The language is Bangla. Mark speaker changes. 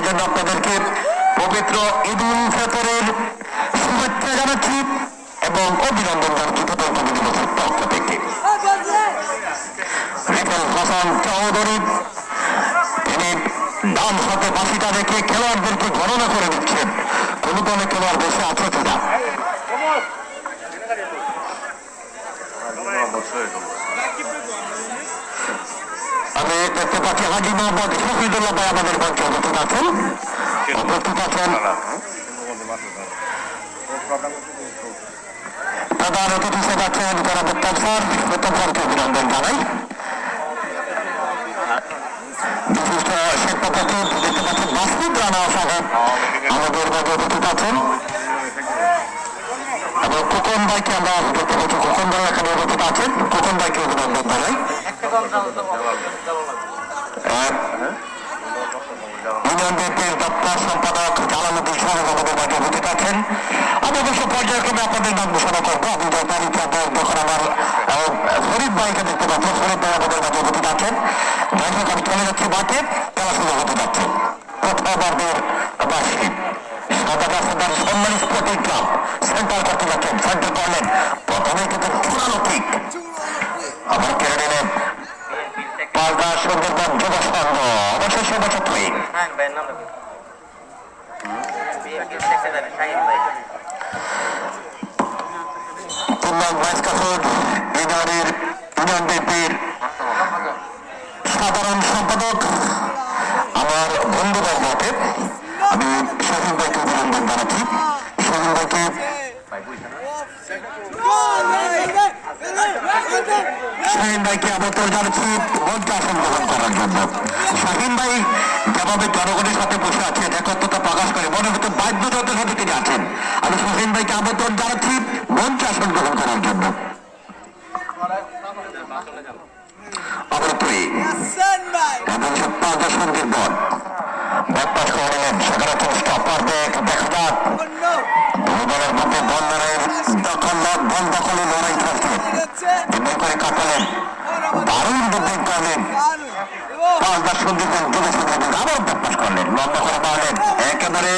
Speaker 1: জন্য আপনাদেরকে পবিত্র ঈদ উল ফিতরের শুভেচ্ছা জানাচ্ছি এবং অভিনন্দন জানাচ্ছি কমিটি দিবসের পক্ষ থেকে। রিফাল হাসান চৌধুরী তিনি ডান হাতে বাঁশিটা রেখে খেলোয়াড়দেরকে গণনা করে দিচ্ছেন কোন দলে খেলোয়াড় বসে আছে কিনা। আমি দেখতে পাচ্ছি হাজি মোহাম্মদ শফিদুল্লাহ ভাই আমাদের মঞ্চে উপস্থিত আছেন। প্রধান অতিথি হিসেবে আছেন যারা মোত্তাব স্যার, মোত্তাব স্যারকে অভিনন্দন জানাই। বিশিষ্ট শিল্পপতি দেখতে পাচ্ছেন মাসুদ রানা সাহেব আমাদের মাঝে উপস্থিত আছেন এবং খোকন ভাইকে আমরা দেখতে পাচ্ছি, খোকন ভাই এখানে উপস্থিত আছেন। খোকন ভাইকে অভিনন্দন জানাই। ইউনিয়ন বিএনপির দপ্তর সম্পাদক জালালউদ্দিন সাহেব আমাদের মাঝে উপস্থিত আছেন। আমি অবশ্য পর্যায়ক্রমে আপনাদের নাম ঘোষণা করবো। আমি তারিখে যখন আমার ফরিদ ভাইকে দেখতে পাচ্ছি, ফরিদ ভাই আমাদের মাঝে উপস্থিত আছেন। দর্শক আমি চলে যাচ্ছি মাঠে, খেলা শুরু হতে যাচ্ছে। প্রথমবারের বার্ষিক সাদার সম্মান স্পোর্টিং ক্লাব সেন্টার করতে যাচ্ছেন, সেন্টার করলেন প্রথমে কিন্তু চূড়ানো ঠিক আবার কেড়ে নিলেন পাল্টা সুন্দরবন যুব সংঘ অবশেষে বছর ইউনিয়ন বিএনপির সাধারণ সম্পাদক আমার বন্ধুবর্গকে আমি শাহিন ভাইকে অভিনন্দন জানাচ্ছি। শাহিন ভাইকে আমন্ত্রণ জানাচ্ছি মঞ্চে আসন গ্রহণ করার জন্য। শাহিন ভাই যেভাবে জনগণের সাথে বসে আছেন, একত্রতা প্রকাশ করে মনের ভিতর বাধ্যতার সাথে তিনি আছেন। আমি শাহিন ভাইকে আমন্ত্রণ জানাচ্ছি মঞ্চে আসন গ্রহণ করার জন্য। আবার ব্যাপার করলেন লম্বা করে পারলেন একেবারে